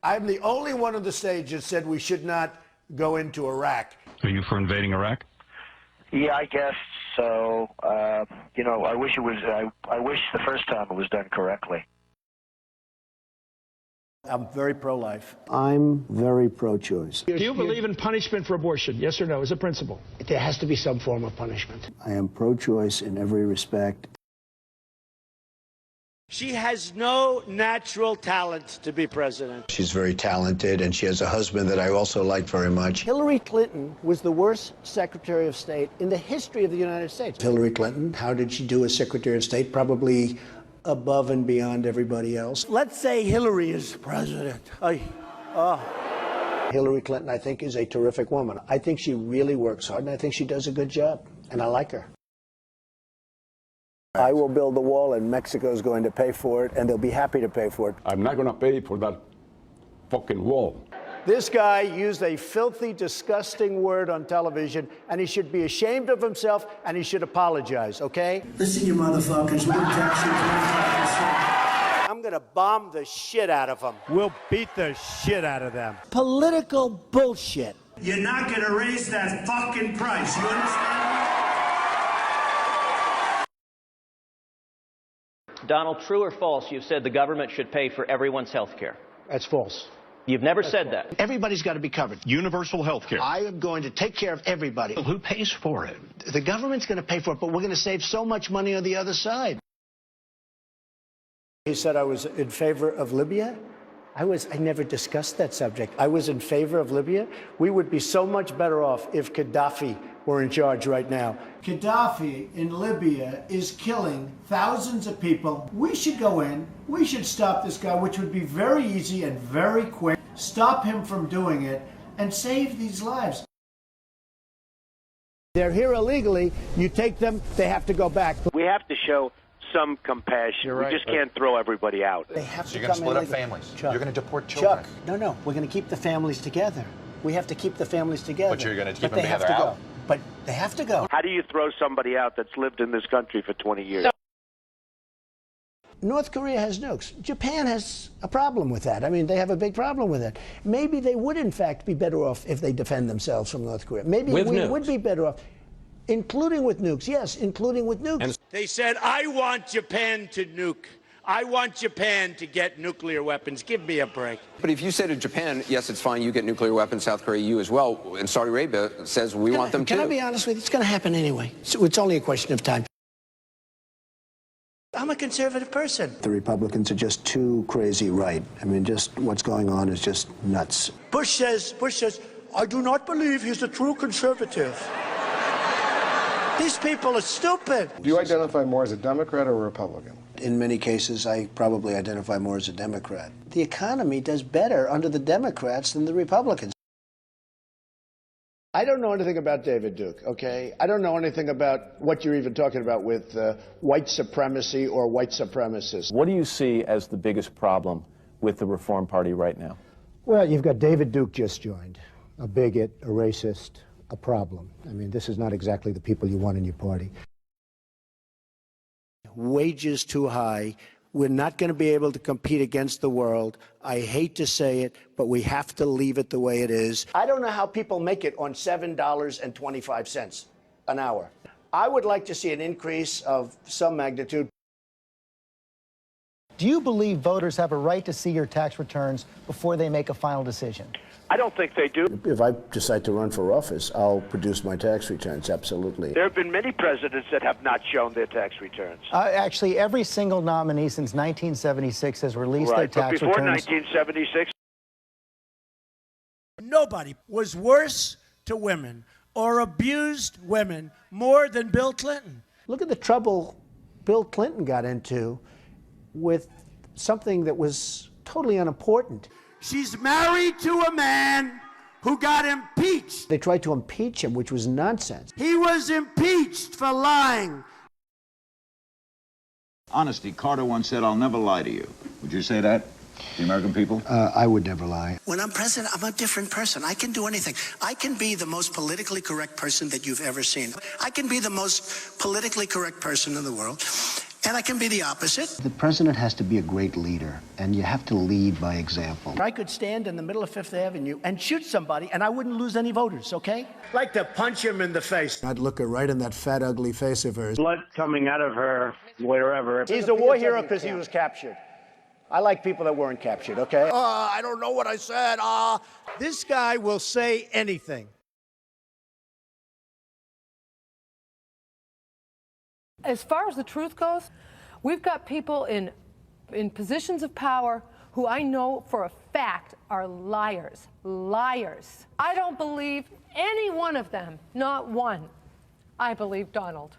I'm the only one on the stage that said we should not go into Iraq. Are you for invading Iraq? Yeah, I guess so. You know, I wish it was. I wish the first time it was done correctly. I'm very pro-life. I'm very pro-choice. Do you believe in punishment for abortion? Yes or no, as a principle? There has to be some form of punishment. I am pro-choice in every respect. She has no natural talent to be president. She's very talented, and she has a husband that I also like very much. Hillary Clinton was the worst Secretary of State in the history of the United States. Hillary Clinton, how did she do as Secretary of State? Probably above and beyond everybody else. Let's say Hillary is president. Hillary Clinton, I think, is a terrific woman. I think she really works hard, and I think she does a good job, and I like her. I will build the wall, and Mexico's going to pay for it, and they'll be happy to pay for it. I'm not going to pay for that fucking wall. This guy used a filthy, disgusting word on television, and he should be ashamed of himself, and he should apologize, okay? Listen, you motherfuckers, we're going to tax you 25%. I'm gonna bomb the shit out of them. We'll beat the shit out of them. Political bullshit. You're not going to raise that fucking price, you understand? Donald, true or false, you've said the government should pay for everyone's health care? That's false. You've never said that. Everybody's got to be covered. Universal health care. I am going to take care of everybody. Who pays for it? The government's going to pay for it, but we're going to save so much money on the other side. He said I was in favor of Libya. I never discussed that subject. I was in favor of Libya. We would be so much better off if Gaddafi were in charge right now. Gaddafi in Libya is killing thousands of people. We should go in. We should stop this guy, which would be very easy and very quick. Stop him from doing it and save these lives. They're here illegally. You take them, they have to go back. We have to show some compassion. You're right, we just can't throw everybody out. They have So to you're going to come split up illegally. families. Chuck, You're going to deport children. Chuck, no, we're going to keep the families together. We have to keep the families together. But you're going to keep But them they have together to out. go. But they have to go. How do you throw somebody out that's lived in this country for 20 years? North Korea has nukes. Japan has a problem with that. I mean, they have a big problem with it. Maybe they would, in fact, be better off if they defend themselves from North Korea. Maybe we would be better off, including with nukes. Yes, including with nukes. They said, I want Japan to nuke. I want Japan to get nuclear weapons. Give me a break. But if you say to Japan, yes, it's fine, you get nuclear weapons, South Korea, you as well, and Saudi Arabia says we want them too. Can I be honest with you? It's going to happen anyway. So it's only a question of time. I'm a conservative person. The Republicans are just too crazy right. I mean, just what's going on is just nuts. Bush says, I do not believe he's a true conservative. These people are stupid. Do you identify more as a Democrat or a Republican? In many cases, I probably identify more as a Democrat. The economy does better under the Democrats than the Republicans. I don't know anything about David Duke, okay? I don't know anything about what you're even talking about with white supremacy or white supremacists. What do you see as the biggest problem with the Reform Party right now? Well, you've got David Duke just joined, a bigot, a racist, a problem. I mean, this is not exactly the people you want in your party. Wages too high. We're not going to be able to compete against the world. I hate to say it, but we have to leave it the way it is. I don't know how people make it on $7.25 an hour. I would like to see an increase of some magnitude. Do you believe voters have a right to see your tax returns before they make a final decision? I don't think they do. If I decide to run for office, I'll produce my tax returns, absolutely. There have been many presidents that have not shown their tax returns. Actually, every single nominee since 1976 has released their tax but before returns. 1976, Nobody was worse to women or abused women more than Bill Clinton. Look at the trouble Bill Clinton got into with something that was totally unimportant. She's married to a man who got impeached. They tried to impeach him, which was nonsense. He was impeached for lying. Honesty. Carter once said, I'll never lie to you. Would you say that, the American people? I would never lie. When I'm president, I'm a different person. I can do anything. I can be the most politically correct person that you've ever seen. I can be the most politically correct person in the world. And I can be the opposite. The president has to be a great leader, and you have to lead by example. I could stand in the middle of Fifth Avenue and shoot somebody, and I wouldn't lose any voters, okay? Like to punch him in the face. I'd look her right in that fat, ugly face of hers. Blood coming out of her, wherever. He's a war hero because he was captured. I like people that weren't captured, okay? I don't know what I said. This guy will say anything. As far as the truth goes, we've got people in positions of power who I know for a fact are liars. Liars. I don't believe any one of them, not one. I believe Donald.